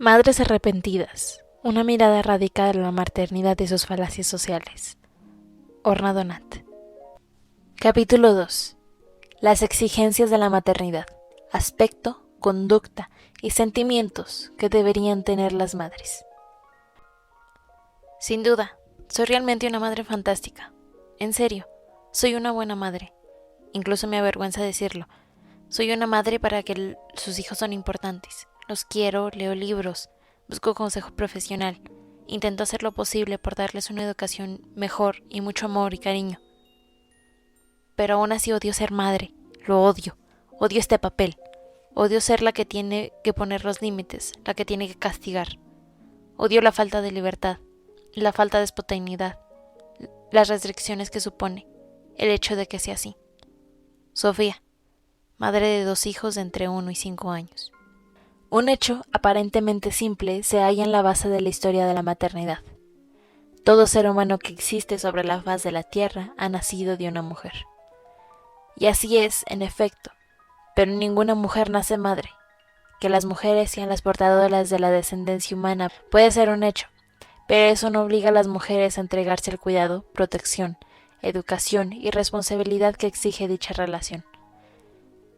Madres arrepentidas. Una mirada radical a la maternidad y sus falacias sociales. Orna Donat. Capítulo 2. Las exigencias de la maternidad. Aspecto, conducta y sentimientos que deberían tener las madres. Sin duda, soy realmente una madre fantástica. En serio, soy una buena madre. Incluso me avergüenza decirlo. Soy una madre para que sus hijos son importantes. Los quiero, leo libros, busco consejo profesional, intento hacer lo posible por darles una educación mejor y mucho amor y cariño. Pero aún así odio ser madre, lo odio este papel, odio ser la que tiene que poner los límites, la que tiene que castigar. Odio la falta de libertad, la falta de espontaneidad, las restricciones que supone el hecho de que sea así. Sofía, madre de 2 hijos de entre 1 y 5 años. Un hecho aparentemente simple se halla en la base de la historia de la maternidad. Todo ser humano que existe sobre la faz de la tierra ha nacido de una mujer. Y así es, en efecto, pero ninguna mujer nace madre. Que las mujeres sean las portadoras de la descendencia humana puede ser un hecho, pero eso no obliga a las mujeres a entregarse al cuidado, protección, educación y responsabilidad que exige dicha relación.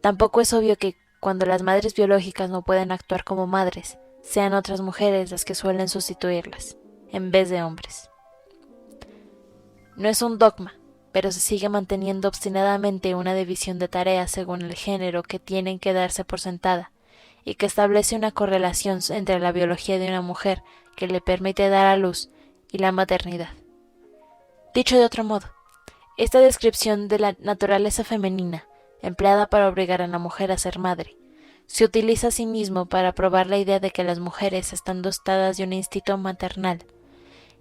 Tampoco es obvio que cuando las madres biológicas no pueden actuar como madres, sean otras mujeres las que suelen sustituirlas, en vez de hombres. No es un dogma, pero se sigue manteniendo obstinadamente una división de tareas según el género que tienen que darse por sentada, y que establece una correlación entre la biología de una mujer que le permite dar a luz y la maternidad. Dicho de otro modo, esta descripción de la naturaleza femenina, empleada para obligar a la mujer a ser madre, se utiliza asimismo para probar la idea de que las mujeres están dotadas de un instinto maternal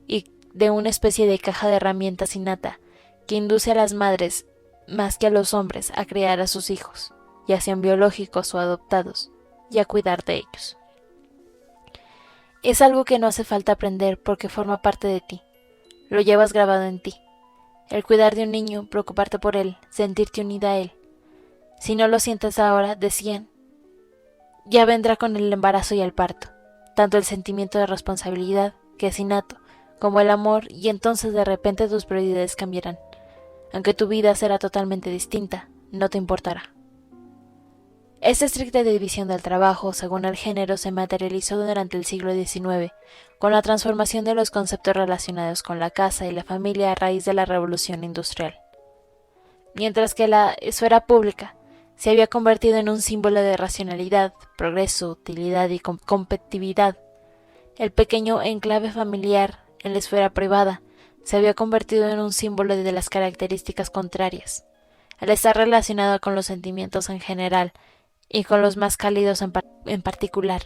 y de una especie de caja de herramientas innata que induce a las madres, más que a los hombres, a criar a sus hijos, ya sean biológicos o adoptados, y a cuidar de ellos. Es algo que no hace falta aprender porque forma parte de ti, lo llevas grabado en ti. El cuidar de un niño, preocuparte por él, sentirte unida a él. Si no lo sientes ahora, decían, ya vendrá con el embarazo y el parto, tanto el sentimiento de responsabilidad, que es innato, como el amor, y entonces de repente tus prioridades cambiarán. Aunque tu vida será totalmente distinta, no te importará. Esta estricta división del trabajo según el género se materializó durante el siglo XIX, con la transformación de los conceptos relacionados con la casa y la familia a raíz de la Revolución Industrial. Mientras que la esfera pública se había convertido en un símbolo de racionalidad, progreso, utilidad y competitividad, el pequeño enclave familiar en la esfera privada se había convertido en un símbolo de las características contrarias, al estar relacionado con los sentimientos en general y con los más cálidos en particular,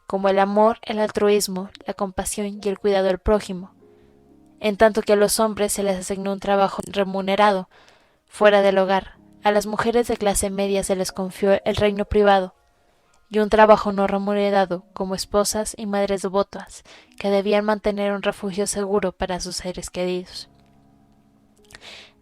como el amor, el altruismo, la compasión y el cuidado del prójimo, en tanto que a los hombres se les asignó un trabajo remunerado fuera del hogar. A las mujeres de clase media se les confió el reino privado y un trabajo no remunerado como esposas y madres devotas que debían mantener un refugio seguro para sus seres queridos.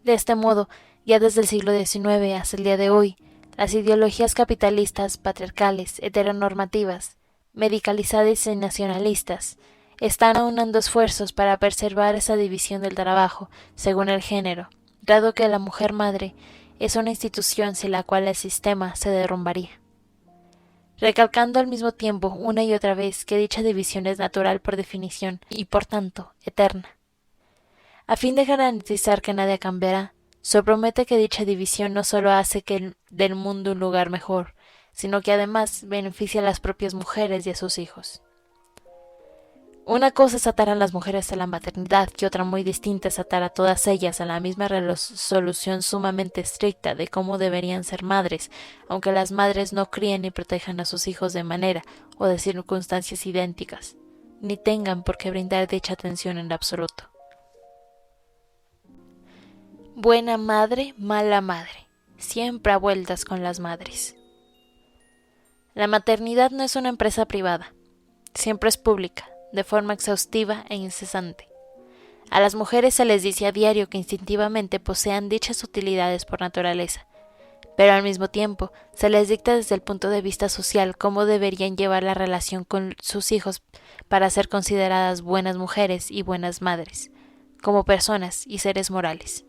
De este modo, ya desde el siglo XIX hasta el día de hoy, las ideologías capitalistas, patriarcales, heteronormativas, medicalizadas y nacionalistas están aunando esfuerzos para preservar esa división del trabajo según el género, dado que la mujer madre es una institución sin la cual el sistema se derrumbaría. Recalcando al mismo tiempo una y otra vez que dicha división es natural por definición y por tanto eterna. A fin de garantizar que nadie cambiará, se promete que dicha división no solo hace del mundo un lugar mejor, sino que además beneficia a las propias mujeres y a sus hijos. Una cosa es atar a las mujeres a la maternidad y otra muy distinta es atar a todas ellas a la misma resolución sumamente estricta de cómo deberían ser madres, aunque las madres no críen ni protejan a sus hijos de manera o de circunstancias idénticas, ni tengan por qué brindar dicha atención en absoluto. Buena madre, mala madre, siempre a vueltas con las madres. La maternidad no es una empresa privada, siempre es pública, de forma exhaustiva e incesante. A las mujeres se les dice a diario que instintivamente posean dichas utilidades por naturaleza, pero al mismo tiempo se les dicta desde el punto de vista social cómo deberían llevar la relación con sus hijos para ser consideradas buenas mujeres y buenas madres, como personas y seres morales.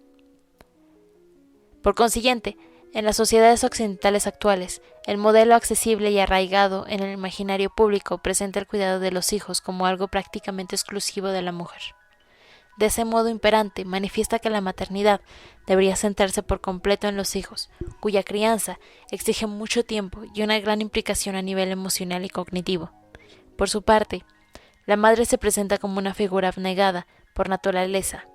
Por consiguiente, en las sociedades occidentales actuales, el modelo accesible y arraigado en el imaginario público presenta el cuidado de los hijos como algo prácticamente exclusivo de la mujer. De ese modo imperante manifiesta que la maternidad debería centrarse por completo en los hijos, cuya crianza exige mucho tiempo y una gran implicación a nivel emocional y cognitivo. Por su parte, la madre se presenta como una figura abnegada por naturaleza,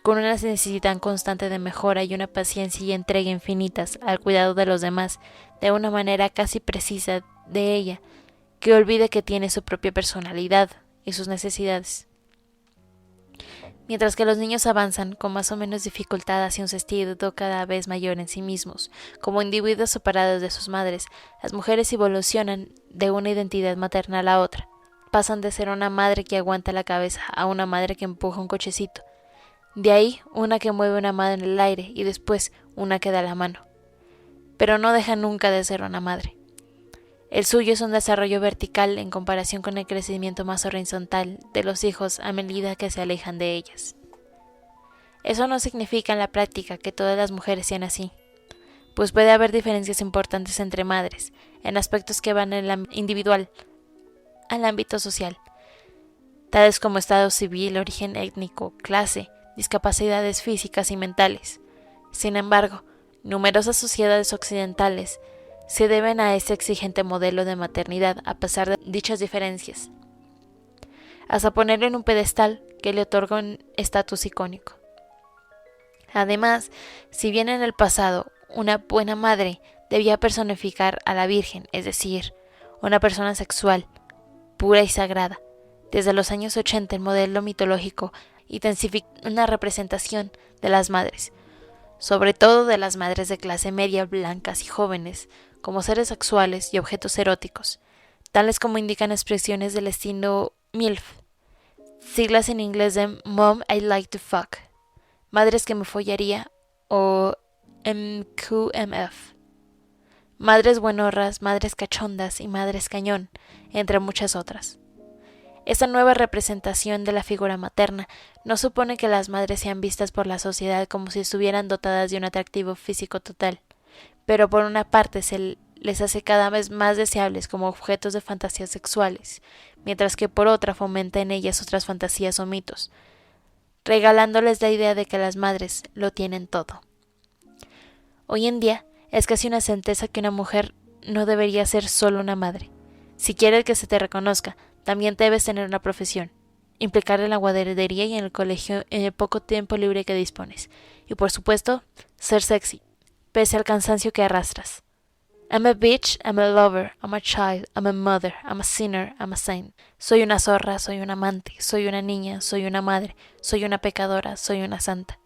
con una necesidad constante de mejora y una paciencia y entrega infinitas al cuidado de los demás, de una manera casi precisa de ella, que olvide que tiene su propia personalidad y sus necesidades. Mientras que los niños avanzan con más o menos dificultad hacia un sentido cada vez mayor en sí mismos, como individuos separados de sus madres, las mujeres evolucionan de una identidad maternal a otra. Pasan de ser una madre que aguanta la cabeza a una madre que empuja un cochecito. De ahí una que mueve una mano en el aire y después una que da la mano. Pero no deja nunca de ser una madre. El suyo es un desarrollo vertical en comparación con el crecimiento más horizontal de los hijos a medida que se alejan de ellas. Eso no significa en la práctica que todas las mujeres sean así, pues puede haber diferencias importantes entre madres, en aspectos que van del individual al ámbito social, tales como estado civil, origen étnico, clase, discapacidades físicas y mentales. Sin embargo, numerosas sociedades occidentales se deben a ese exigente modelo de maternidad a pesar de dichas diferencias, hasta ponerlo en un pedestal que le otorga un estatus icónico. Además, si bien en el pasado una buena madre debía personificar a la Virgen, es decir, una persona sexual, pura y sagrada, desde los años 80 el modelo mitológico intensificó una representación de las madres, sobre todo de las madres de clase media blancas y jóvenes, como seres sexuales y objetos eróticos, tales como indican expresiones del estilo MILF, siglas en inglés de Mom I Like to Fuck, madres que me follaría o MQMF, madres buenorras, madres cachondas y madres cañón, entre muchas otras. Esta nueva representación de la figura materna no supone que las madres sean vistas por la sociedad como si estuvieran dotadas de un atractivo físico total, pero por una parte se les hace cada vez más deseables como objetos de fantasías sexuales, mientras que por otra fomenta en ellas otras fantasías o mitos, regalándoles la idea de que las madres lo tienen todo. Hoy en día es casi una certeza que una mujer no debería ser solo una madre. Si quieres que se te reconozca, también debes tener una profesión, implicar en la guardería y en el colegio en el poco tiempo libre que dispones, y por supuesto, ser sexy, pese al cansancio que arrastras. I'm a bitch, I'm a lover, I'm a child, I'm a mother, I'm a sinner, I'm a saint. Soy una zorra, soy un amante, soy una niña, soy una madre, soy una pecadora, soy una santa.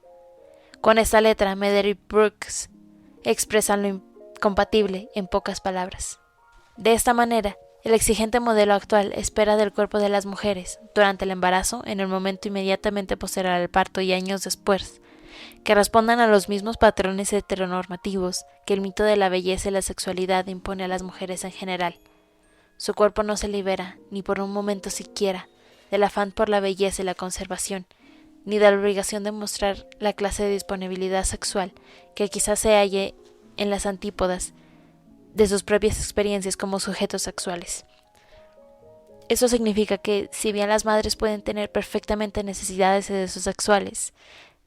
Con esta letra, Medery Brooks expresa lo incompatible en pocas palabras. De esta manera, el exigente modelo actual espera del cuerpo de las mujeres, durante el embarazo, en el momento inmediatamente posterior al parto y años después, que respondan a los mismos patrones heteronormativos que el mito de la belleza y la sexualidad impone a las mujeres en general. Su cuerpo no se libera, ni por un momento siquiera, del afán por la belleza y la conservación, ni de la obligación de mostrar la clase de disponibilidad sexual que quizás se halle en las antípodas de sus propias experiencias como sujetos sexuales. Eso significa que, si bien las madres pueden tener perfectamente necesidades y deseos sexuales,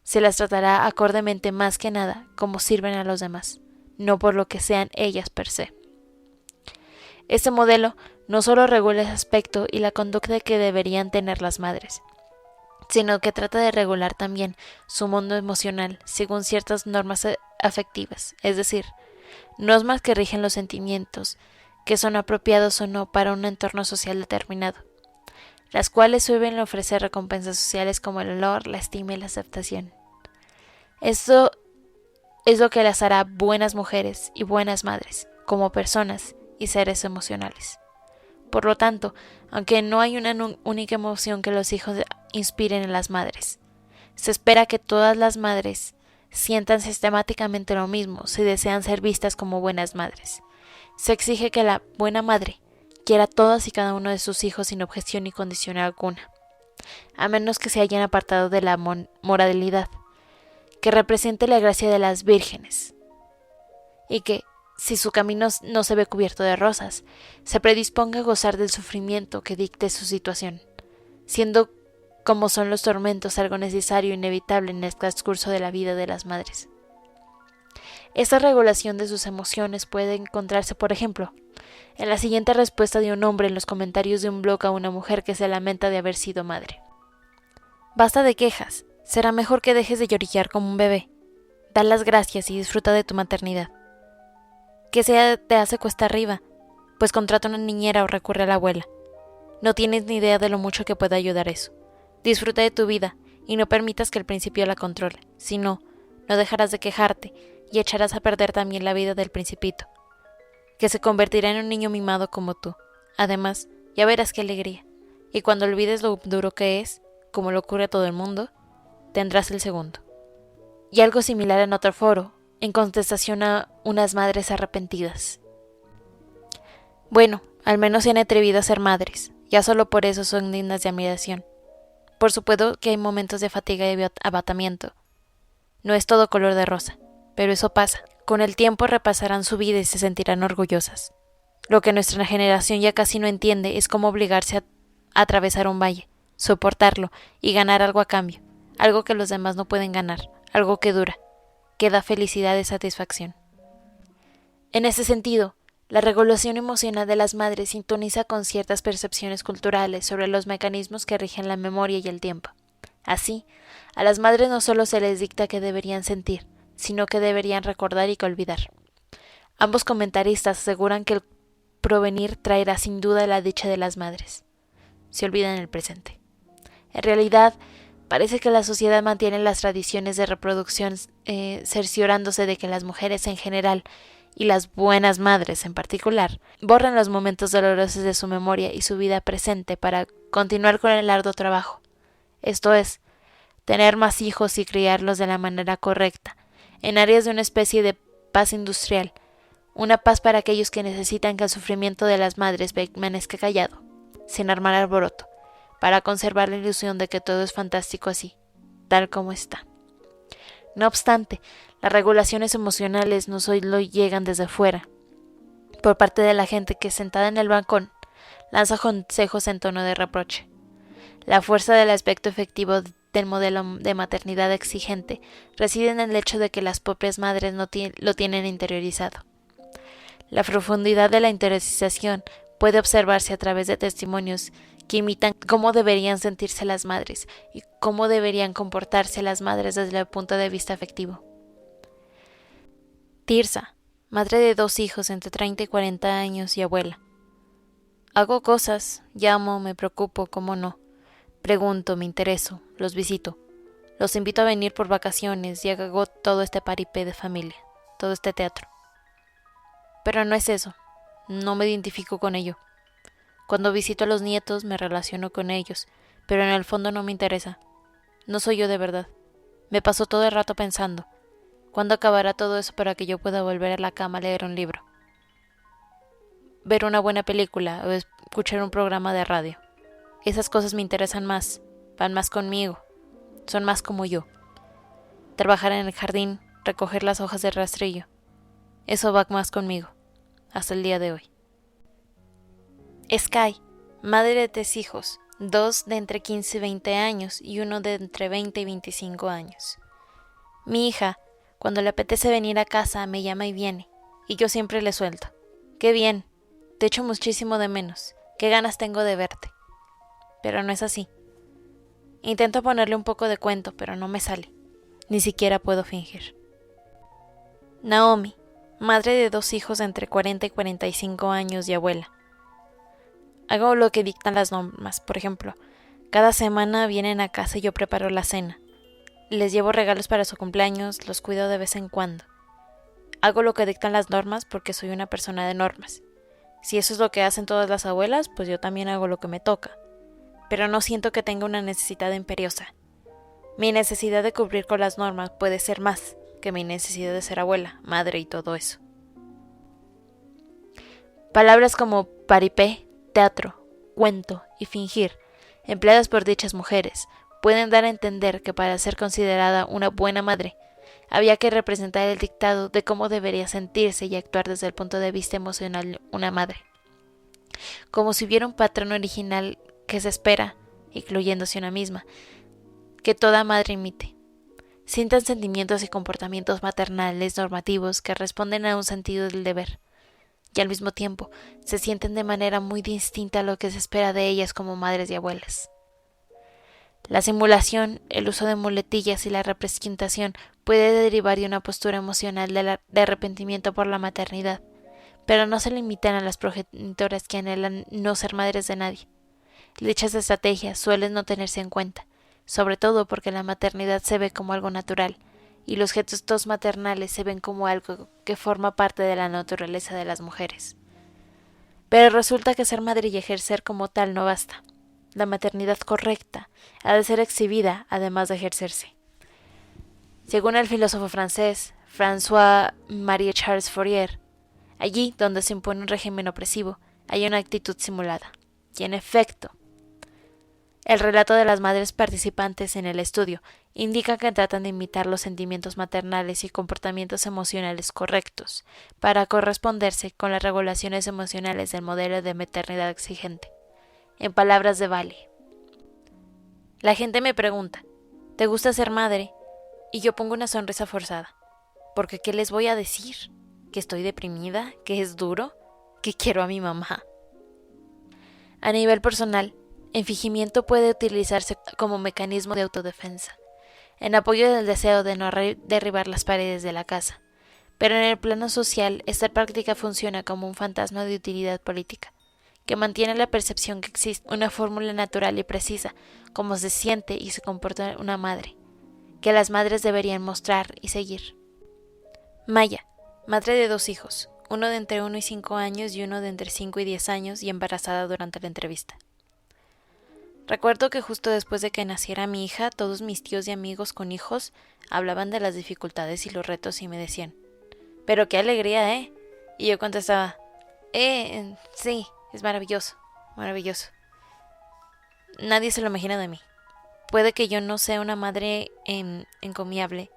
se las tratará acordemente más que nada como sirven a los demás, no por lo que sean ellas per se. Este modelo no solo regula ese aspecto y la conducta que deberían tener las madres, sino que trata de regular también su mundo emocional según ciertas normas afectivas, es decir, normas que rigen los sentimientos, que son apropiados o no para un entorno social determinado, las cuales suelen ofrecer recompensas sociales como el olor, la estima y la aceptación. Esto es lo que las hará buenas mujeres y buenas madres, como personas y seres emocionales. Por lo tanto, aunque no hay una única emoción que los hijos inspiren en las madres, se espera que todas las madres sientan sistemáticamente lo mismo si desean ser vistas como buenas madres. Se exige que la buena madre quiera a todas y cada uno de sus hijos sin objeción ni condición alguna, a menos que se hayan apartado de la moralidad, que represente la gracia de las vírgenes, y que, si su camino no se ve cubierto de rosas, se predisponga a gozar del sufrimiento que dicte su situación, siendo como son los tormentos algo necesario e inevitable en el transcurso de la vida de las madres. Esta regulación de sus emociones puede encontrarse, por ejemplo, en la siguiente respuesta de un hombre en los comentarios de un blog a una mujer que se lamenta de haber sido madre. Basta de quejas, será mejor que dejes de lloriquear como un bebé. Da las gracias y disfruta de tu maternidad. Que sea te hace cuesta arriba, pues contrata una niñera o recurre a la abuela. No tienes ni idea de lo mucho que puede ayudar eso. Disfruta de tu vida y no permitas que el principio la controle, si no, no dejarás de quejarte y echarás a perder también la vida del principito, que se convertirá en un niño mimado como tú. Además, ya verás qué alegría, y cuando olvides lo duro que es, como le ocurre a todo el mundo, tendrás el segundo. Y algo similar en otro foro, en contestación a unas madres arrepentidas. Bueno, al menos se han atrevido a ser madres, ya solo por eso son dignas de admiración. Por supuesto que hay momentos de fatiga y abatamiento. No es todo color de rosa, pero eso pasa. Con el tiempo repasarán su vida y se sentirán orgullosas. Lo que nuestra generación ya casi no entiende es cómo obligarse a atravesar un valle, soportarlo y ganar algo a cambio, algo que los demás no pueden ganar, algo que dura, que da felicidad y satisfacción. En ese sentido, la regulación emocional de las madres sintoniza con ciertas percepciones culturales sobre los mecanismos que rigen la memoria y el tiempo. Así, a las madres no solo se les dicta que deberían sentir, sino que deberían recordar y que olvidar. Ambos comentaristas aseguran que el provenir traerá sin duda la dicha de las madres. Se olvidan el presente. En realidad, parece que la sociedad mantiene las tradiciones de reproducción cerciorándose de que las mujeres en general y las buenas madres en particular borran los momentos dolorosos de su memoria y su vida presente para continuar con el arduo trabajo. Esto es, tener más hijos y criarlos de la manera correcta, en áreas de una especie de paz industrial, una paz para aquellos que necesitan que el sufrimiento de las madres permanezca callado, sin armar alboroto, para conservar la ilusión de que todo es fantástico así, tal como está. No obstante, las regulaciones emocionales no solo llegan desde fuera, por parte de la gente que sentada en el balcón lanza consejos en tono de reproche. La fuerza del aspecto efectivo del modelo de maternidad exigente reside en el hecho de que las propias madres no lo tienen interiorizado. La profundidad de la interiorización puede observarse a través de testimonios que imitan cómo deberían sentirse las madres y cómo deberían comportarse las madres desde el punto de vista afectivo. Tirsa, madre de 2 hijos entre 30 y 40 años y abuela. Hago cosas, llamo, me preocupo, cómo no. Pregunto, me intereso, los visito. Los invito a venir por vacaciones y hago todo este paripé de familia, todo este teatro. Pero no es eso, no me identifico con ello. Cuando visito a los nietos me relaciono con ellos, pero en el fondo no me interesa. No soy yo de verdad. Me paso todo el rato pensando, ¿cuándo acabará todo eso para que yo pueda volver a la cama a leer un libro? Ver una buena película o escuchar un programa de radio. Esas cosas me interesan más, van más conmigo, son más como yo. Trabajar en el jardín, recoger las hojas de rastrillo, eso va más conmigo, hasta el día de hoy. Sky, madre de 3 hijos, 2 de entre 15 y 20 años y 1 de entre 20 y 25 años. Mi hija, cuando le apetece venir a casa, me llama y viene, y yo siempre le suelto. ¡Qué bien! Te echo muchísimo de menos, qué ganas tengo de verte. Pero no es así. Intento ponerle un poco de cuento, pero no me sale. Ni siquiera puedo fingir. Naomi, madre de 2 hijos de entre 40 y 45 años y abuela. Hago lo que dictan las normas, por ejemplo, cada semana vienen a casa y yo preparo la cena. Les llevo regalos para su cumpleaños, los cuido de vez en cuando. Hago lo que dictan las normas porque soy una persona de normas. Si eso es lo que hacen todas las abuelas, pues yo también hago lo que me toca. Pero no siento que tenga una necesidad imperiosa. Mi necesidad de cumplir con las normas puede ser más que mi necesidad de ser abuela, madre y todo eso. Palabras como paripé, teatro, cuento y fingir, empleadas por dichas mujeres, pueden dar a entender que para ser considerada una buena madre, había que representar el dictado de cómo debería sentirse y actuar desde el punto de vista emocional una madre. Como si hubiera un patrón original que se espera, incluyéndose una misma, que toda madre imite. Sientan sentimientos y comportamientos maternales normativos que responden a un sentido del deber, y al mismo tiempo se sienten de manera muy distinta a lo que se espera de ellas como madres y abuelas. La simulación, el uso de muletillas y la representación puede derivar de una postura emocional de arrepentimiento por la maternidad, pero no se limitan a las progenitoras que anhelan no ser madres de nadie. Dichas estrategias suelen no tenerse en cuenta, sobre todo porque la maternidad se ve como algo natural, y los gestos maternales se ven como algo que forma parte de la naturaleza de las mujeres. Pero resulta que ser madre y ejercer como tal no basta. La maternidad correcta ha de ser exhibida además de ejercerse. Según el filósofo francés François-Marie Charles Fourier, allí donde se impone un régimen opresivo, hay una actitud simulada. Y en efecto, el relato de las madres participantes en el estudio indica que tratan de imitar los sentimientos maternales y comportamientos emocionales correctos para corresponderse con las regulaciones emocionales del modelo de maternidad exigente. En palabras de Vale. La gente me pregunta, ¿te gusta ser madre? Y yo pongo una sonrisa forzada. Porque ¿qué les voy a decir? ¿Que estoy deprimida? ¿Que es duro? ¿Que quiero a mi mamá? A nivel personal, el fingimiento puede utilizarse como mecanismo de autodefensa, en apoyo del deseo de no derribar las paredes de la casa. Pero en el plano social, esta práctica funciona como un fantasma de utilidad política, que mantiene la percepción que existe una fórmula natural y precisa, como se siente y se comporta una madre, que las madres deberían mostrar y seguir. Maya, madre de 2 hijos, uno de entre 1 y 5 años y uno de entre 5 y 10 años y embarazada durante la entrevista. Recuerdo que justo después de que naciera mi hija, todos mis tíos y amigos con hijos hablaban de las dificultades y los retos y me decían, ¡pero qué alegría, eh! Y yo contestaba, sí, es maravilloso, maravilloso. Nadie se lo imagina de mí. Puede que yo no sea una madre encomiable,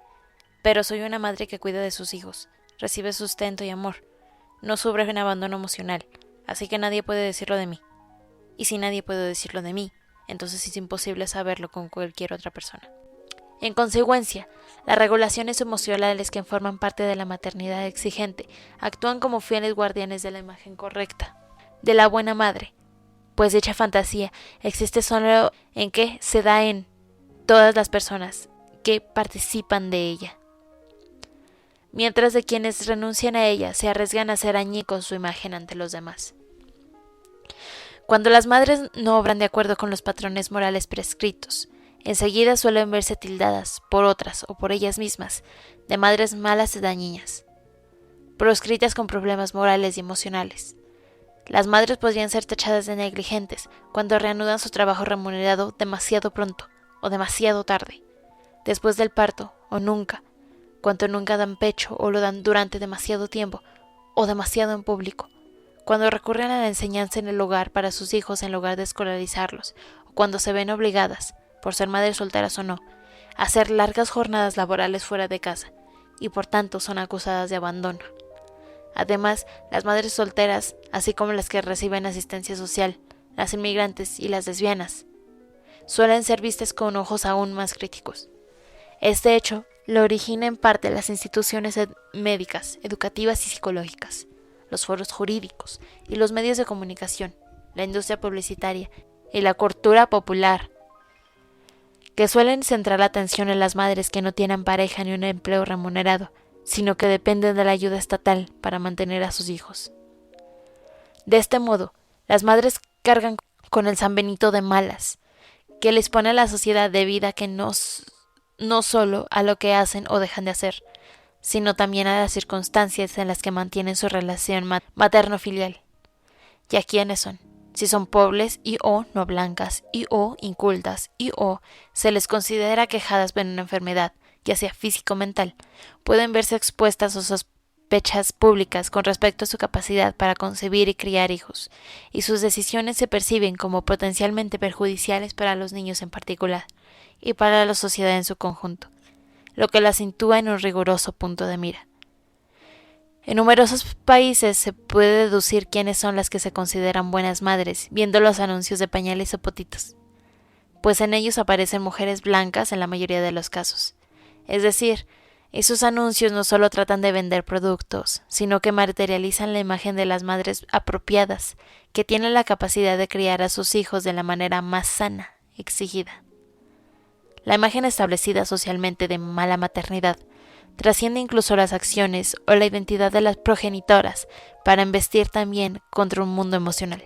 pero soy una madre que cuida de sus hijos, recibe sustento y amor, no sufre un abandono emocional, así que nadie puede decirlo de mí. Y si nadie puede decirlo de mí, entonces es imposible saberlo con cualquier otra persona. En consecuencia, las regulaciones emocionales que forman parte de la maternidad exigente actúan como fieles guardianes de la imagen correcta, de la buena madre, pues dicha fantasía existe solo en que se da en todas las personas que participan de ella, mientras de quienes renuncian a ella se arriesgan a hacer añicos su imagen ante los demás. Cuando las madres no obran de acuerdo con los patrones morales prescritos, enseguida suelen verse tildadas por otras o por ellas mismas de madres malas y dañinas, proscritas con problemas morales y emocionales. Las madres podrían ser tachadas de negligentes cuando reanudan su trabajo remunerado demasiado pronto o demasiado tarde, después del parto o nunca, cuando nunca dan pecho o lo dan durante demasiado tiempo o demasiado en público, cuando recurren a la enseñanza en el hogar para sus hijos en lugar de escolarizarlos, o cuando se ven obligadas, por ser madres solteras o no, a hacer largas jornadas laborales fuera de casa, y por tanto son acusadas de abandono. Además, las madres solteras, así como las que reciben asistencia social, las inmigrantes y las lesbianas, suelen ser vistas con ojos aún más críticos. Este hecho lo origina en parte las instituciones médicas, educativas y psicológicas, los foros jurídicos y los medios de comunicación, la industria publicitaria y la cultura popular, que suelen centrar la atención en las madres que no tienen pareja ni un empleo remunerado, sino que dependen de la ayuda estatal para mantener a sus hijos. De este modo, las madres cargan con el San Benito de malas, que les pone a la sociedad debida que no solo a lo que hacen o dejan de hacer, sino también a las circunstancias en las que mantienen su relación materno-filial. ¿Y a quiénes son? Si son pobres y o no blancas y o incultas y o se les considera aquejadas por una enfermedad, ya sea físico o mental, pueden verse expuestas a sospechas públicas con respecto a su capacidad para concebir y criar hijos, y sus decisiones se perciben como potencialmente perjudiciales para los niños en particular, y para la sociedad en su conjunto, lo que las sitúa en un riguroso punto de mira. En numerosos países se puede deducir quiénes son las que se consideran buenas madres, viendo los anuncios de pañales o potitos, pues en ellos aparecen mujeres blancas en la mayoría de los casos. Es decir, esos anuncios no solo tratan de vender productos, sino que materializan la imagen de las madres apropiadas, que tienen la capacidad de criar a sus hijos de la manera más sana, exigida. La imagen establecida socialmente de mala maternidad trasciende incluso las acciones o la identidad de las progenitoras para embestir también contra un mundo emocional.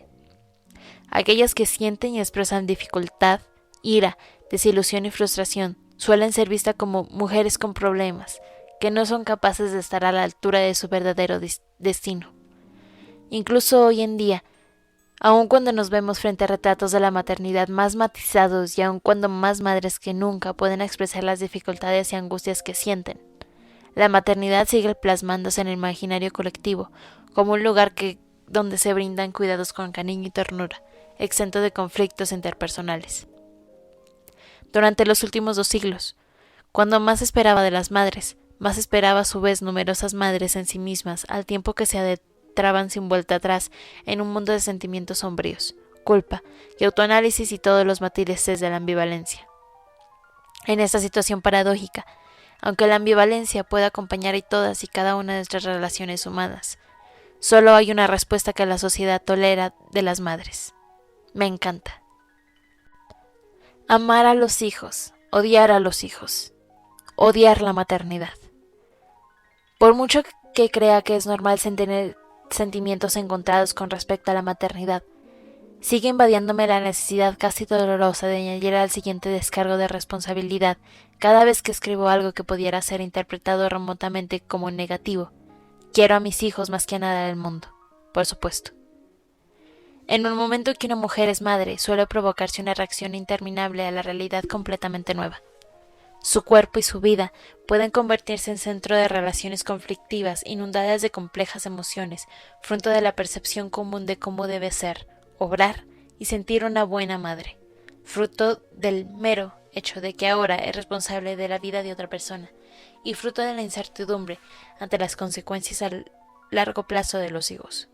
Aquellas que sienten y expresan dificultad, ira, desilusión y frustración suelen ser vistas como mujeres con problemas, que no son capaces de estar a la altura de su verdadero destino. Incluso hoy en día, aun cuando nos vemos frente a retratos de la maternidad más matizados y aun cuando más madres que nunca pueden expresar las dificultades y angustias que sienten, la maternidad sigue plasmándose en el imaginario colectivo como un lugar donde se brindan cuidados con cariño y ternura, exento de conflictos interpersonales. Durante los últimos 2 siglos, cuando más esperaba de las madres, más esperaba a su vez numerosas madres en sí mismas, al tiempo que se adentraban sin vuelta atrás en un mundo de sentimientos sombríos, culpa y autoanálisis y todos los matices de la ambivalencia. En esta situación paradójica, aunque la ambivalencia puede acompañar a todas y cada una de nuestras relaciones humanas, solo hay una respuesta que la sociedad tolera de las madres. Me encanta. Amar a los hijos, odiar a los hijos, odiar la maternidad. Por mucho que crea que es normal tener sentimientos encontrados con respecto a la maternidad, sigue invadiéndome la necesidad casi dolorosa de añadir al siguiente descargo de responsabilidad cada vez que escribo algo que pudiera ser interpretado remotamente como negativo. Quiero a mis hijos más que a nada del mundo, por supuesto. En un momento en que una mujer es madre, suele provocarse una reacción interminable a la realidad completamente nueva. Su cuerpo y su vida pueden convertirse en centro de relaciones conflictivas inundadas de complejas emociones, fruto de la percepción común de cómo debe ser, obrar y sentir una buena madre, fruto del mero hecho de que ahora es responsable de la vida de otra persona, y fruto de la incertidumbre ante las consecuencias a largo plazo de los hijos.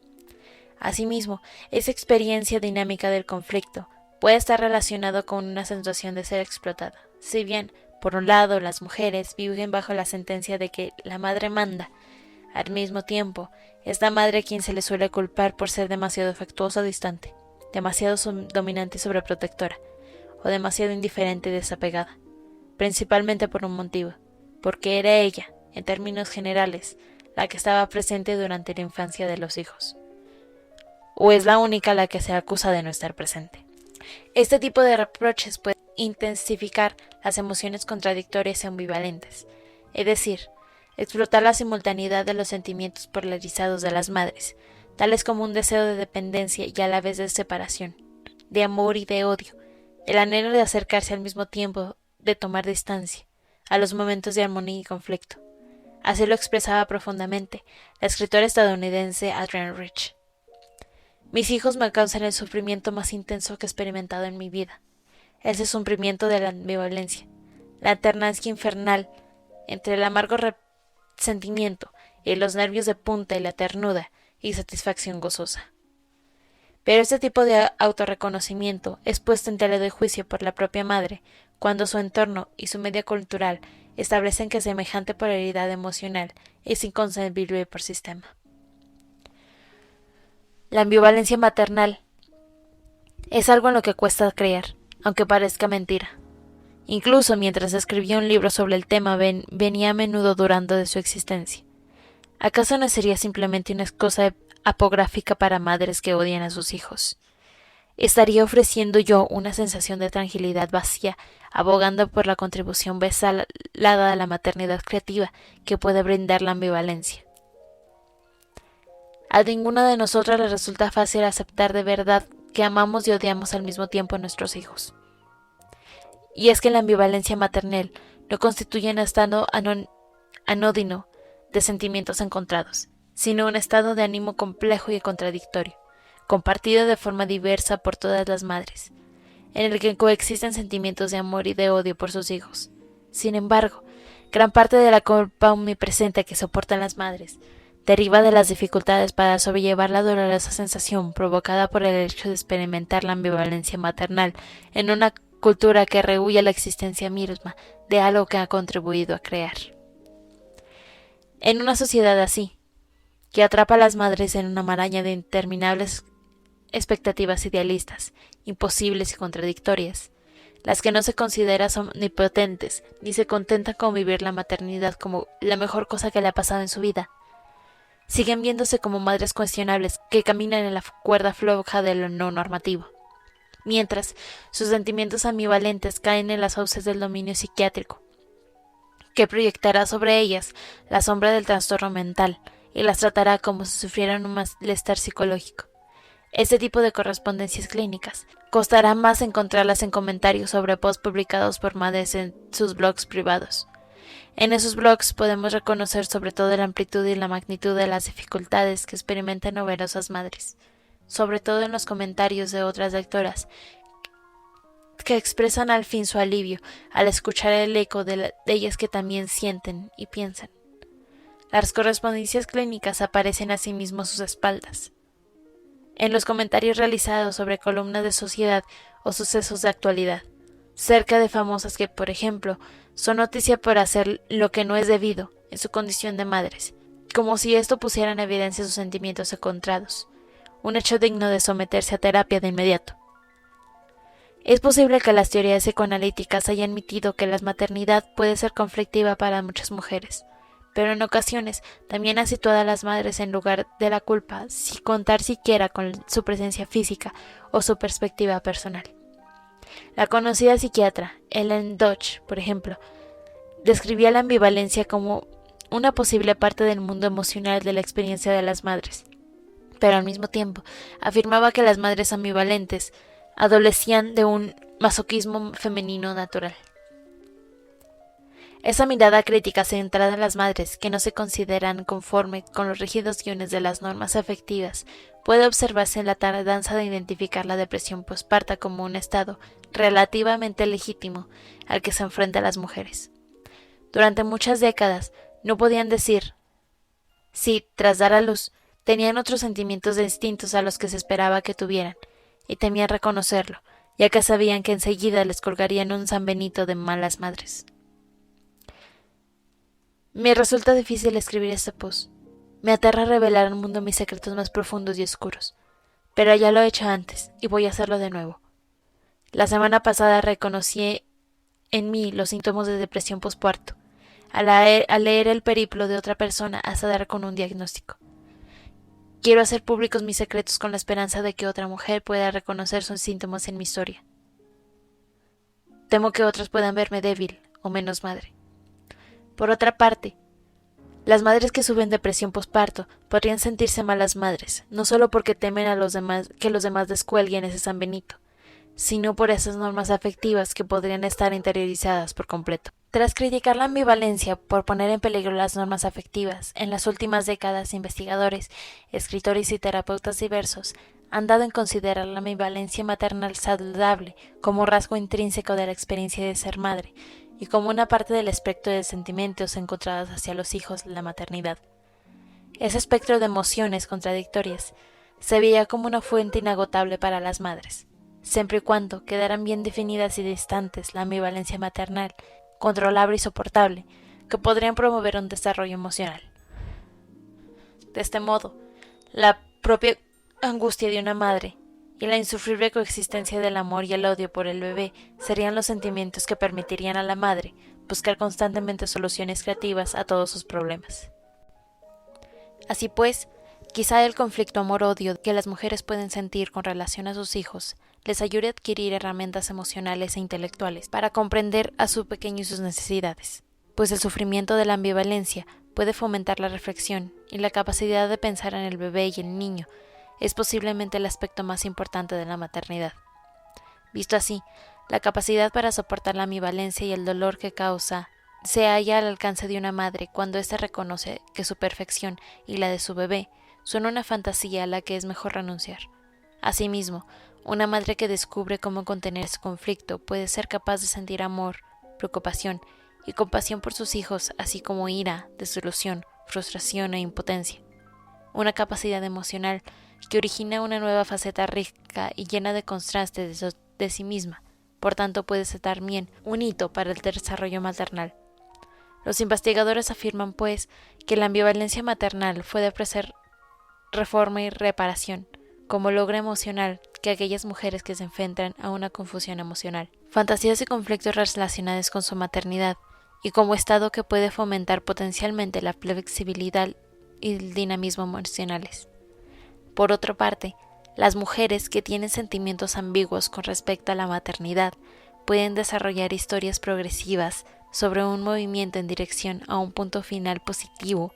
Asimismo, esa experiencia dinámica del conflicto puede estar relacionado con una sensación de ser explotada. Si bien, por un lado, las mujeres viven bajo la sentencia de que la madre manda, al mismo tiempo, es la madre quien se le suele culpar por ser demasiado afectuosa o distante, demasiado dominante y sobreprotectora, o demasiado indiferente y desapegada, principalmente por un motivo, porque era ella, en términos generales, la que estaba presente durante la infancia de los hijos. O es la única la que se acusa de no estar presente. Este tipo de reproches puede intensificar las emociones contradictorias y ambivalentes, es decir, explotar la simultaneidad de los sentimientos polarizados de las madres, tales como un deseo de dependencia y a la vez de separación, de amor y de odio, el anhelo de acercarse al mismo tiempo de tomar distancia, a los momentos de armonía y conflicto. Así lo expresaba profundamente la escritora estadounidense Adrienne Rich. Mis hijos me causan el sufrimiento más intenso que he experimentado en mi vida. Ese sufrimiento de la ambivalencia, la alternancia infernal entre el amargo resentimiento y los nervios de punta y la ternura y satisfacción gozosa. Pero este tipo de autorreconocimiento es puesto en tela de juicio por la propia madre cuando su entorno y su medio cultural establecen que semejante polaridad emocional es inconcebible por sistema. La ambivalencia maternal es algo en lo que cuesta creer, aunque parezca mentira. Incluso mientras escribía un libro sobre el tema venía a menudo durando de su existencia. ¿Acaso no sería simplemente una excusa apográfica para madres que odian a sus hijos? ¿Estaría ofreciendo yo una sensación de tranquilidad vacía, abogando por la contribución vesalada a la maternidad creativa que puede brindar la ambivalencia? A ninguna de nosotras le resulta fácil aceptar de verdad que amamos y odiamos al mismo tiempo a nuestros hijos. Y es que la ambivalencia maternal no constituye un estado anódino de sentimientos encontrados, sino un estado de ánimo complejo y contradictorio, compartido de forma diversa por todas las madres, en el que coexisten sentimientos de amor y de odio por sus hijos. Sin embargo, gran parte de la culpa omnipresente que soportan las madres deriva de las dificultades para sobrellevar la dolorosa sensación provocada por el hecho de experimentar la ambivalencia maternal en una cultura que rehúye la existencia misma de algo que ha contribuido a crear. En una sociedad así, que atrapa a las madres en una maraña de interminables expectativas idealistas, imposibles y contradictorias, las que no se consideran omnipotentes ni se contentan con vivir la maternidad como la mejor cosa que le ha pasado en su vida, siguen viéndose como madres cuestionables que caminan en la cuerda floja de lo no normativo, mientras sus sentimientos ambivalentes caen en las fauces del dominio psiquiátrico, que proyectará sobre ellas la sombra del trastorno mental y las tratará como si sufrieran un malestar psicológico. Este tipo de correspondencias clínicas costará más encontrarlas en comentarios sobre posts publicados por madres en sus blogs privados. En esos blogs podemos reconocer sobre todo la amplitud y la magnitud de las dificultades que experimentan numerosas madres, sobre todo en los comentarios de otras lectoras que expresan al fin su alivio al escuchar el eco de ellas que también sienten y piensan. Las correspondencias clínicas aparecen asimismo a sus espaldas. En los comentarios realizados sobre columnas de sociedad o sucesos de actualidad, cerca de famosas que, por ejemplo, son noticia por hacer lo que no es debido en su condición de madres, como si esto pusiera en evidencia sus sentimientos encontrados, un hecho digno de someterse a terapia de inmediato. Es posible que las teorías psicoanalíticas hayan admitido que la maternidad puede ser conflictiva para muchas mujeres, pero en ocasiones también ha situado a las madres en lugar de la culpa, sin contar siquiera con su presencia física o su perspectiva personal. La conocida psiquiatra Ellen Dodge, por ejemplo, describía la ambivalencia como una posible parte del mundo emocional de la experiencia de las madres, pero al mismo tiempo afirmaba que las madres ambivalentes adolecían de un masoquismo femenino natural. Esa mirada crítica centrada en las madres que no se consideran conforme con los rígidos guiones de las normas afectivas puede observarse en la tardanza de identificar la depresión postparta como un estado relativamente legítimo al que se enfrentan las mujeres. Durante muchas décadas no podían decir si, tras dar a luz, tenían otros sentimientos distintos a los que se esperaba que tuvieran, y temían reconocerlo, ya que sabían que enseguida les colgarían un San Benito de malas madres. Me resulta difícil escribir este post. Me aterra revelar al mundo mis secretos más profundos y oscuros, pero ya lo he hecho antes y voy a hacerlo de nuevo. La semana pasada reconocí en mí los síntomas de depresión postparto, al leer el periplo de otra persona hasta dar con un diagnóstico. Quiero hacer públicos mis secretos con la esperanza de que otra mujer pueda reconocer sus síntomas en mi historia. Temo que otras puedan verme débil o menos madre. Por otra parte, las madres que sufren depresión postparto podrían sentirse malas madres, no solo porque temen a los demás que los demás descuelguen ese San Benito, sino por esas normas afectivas que podrían estar interiorizadas por completo. Tras criticar la ambivalencia por poner en peligro las normas afectivas, en las últimas décadas investigadores, escritores y terapeutas diversos han dado en considerar la ambivalencia maternal saludable como rasgo intrínseco de la experiencia de ser madre y como una parte del espectro de sentimientos encontrados hacia los hijos de la maternidad. Ese espectro de emociones contradictorias se veía como una fuente inagotable para las madres, siempre y cuando quedaran bien definidas y distantes la ambivalencia maternal, controlable y soportable, que podrían promover un desarrollo emocional. De este modo, la propia angustia de una madre y la insufrible coexistencia del amor y el odio por el bebé serían los sentimientos que permitirían a la madre buscar constantemente soluciones creativas a todos sus problemas. Así pues, quizá el conflicto amor-odio que las mujeres pueden sentir con relación a sus hijos les ayude a adquirir herramientas emocionales e intelectuales para comprender a su pequeño y sus necesidades, pues el sufrimiento de la ambivalencia puede fomentar la reflexión y la capacidad de pensar en el bebé y el niño, es posiblemente el aspecto más importante de la maternidad. Visto así, la capacidad para soportar la ambivalencia y el dolor que causa se halla al alcance de una madre cuando ésta reconoce que su perfección y la de su bebé son una fantasía a la que es mejor renunciar. Asimismo, una madre que descubre cómo contener su conflicto puede ser capaz de sentir amor, preocupación y compasión por sus hijos, así como ira, desilusión, frustración e impotencia. Una capacidad emocional que origina una nueva faceta rica y llena de contrastes de sí misma. Por tanto, puede ser también un hito para el desarrollo maternal. Los investigadores afirman, pues, que la ambivalencia maternal puede ofrecer reforma y reparación, como logro emocional que aquellas mujeres que se enfrentan a una confusión emocional, fantasías y conflictos relacionados con su maternidad, y como estado que puede fomentar potencialmente la flexibilidad y el dinamismo emocionales. Por otra parte, las mujeres que tienen sentimientos ambiguos con respecto a la maternidad pueden desarrollar historias progresivas sobre un movimiento en dirección a un punto final positivo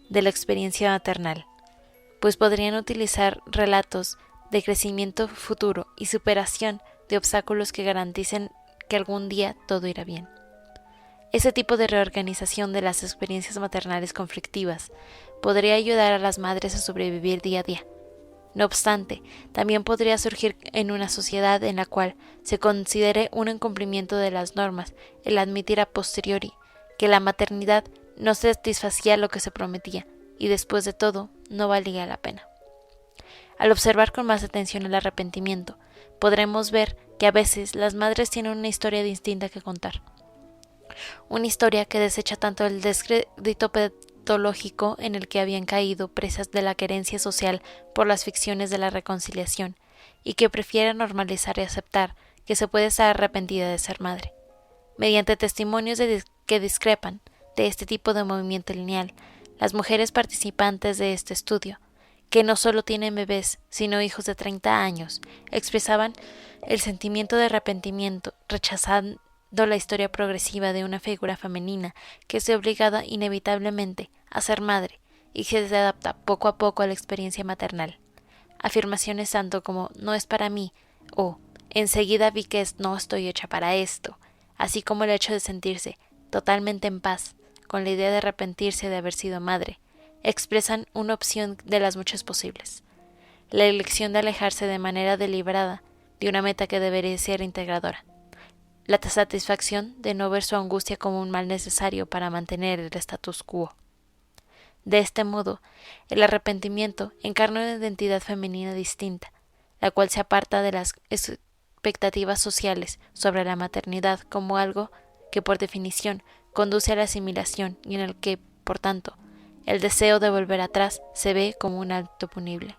de la experiencia maternal, pues podrían utilizar relatos de crecimiento futuro y superación de obstáculos que garanticen que algún día todo irá bien. Ese tipo de reorganización de las experiencias maternales conflictivas podría ayudar a las madres a sobrevivir día a día. No obstante, también podría surgir en una sociedad en la cual se considere un incumplimiento de las normas el admitir a posteriori que la maternidad no satisfacía lo que se prometía y después de todo no valía la pena. Al observar con más atención el arrepentimiento, podremos ver que a veces las madres tienen una historia distinta que contar. Una historia que desecha tanto el descrédito patológico en el que habían caído presas de la querencia social por las ficciones de la reconciliación, y que prefiere normalizar y aceptar que se puede estar arrepentida de ser madre. Mediante testimonios que discrepan de este tipo de movimiento lineal, las mujeres participantes de este estudio, que no solo tienen bebés, sino hijos de 30 años, expresaban el sentimiento de arrepentimiento, rechazando la historia progresiva de una figura femenina que se obligada inevitablemente a ser madre y que se adapta poco a poco a la experiencia maternal. Afirmaciones tanto como no es para mí o enseguida vi que no estoy hecha para esto, así como el hecho de sentirse totalmente en paz con la idea de arrepentirse de haber sido madre, expresan una opción de las muchas posibles. La elección de alejarse de manera deliberada de una meta que debería ser integradora. La satisfacción de no ver su angustia como un mal necesario para mantener el status quo. De este modo, el arrepentimiento encarna una identidad femenina distinta, la cual se aparta de las expectativas sociales sobre la maternidad como algo que por definición conduce a la asimilación y en el que, por tanto, el deseo de volver atrás se ve como un acto punible.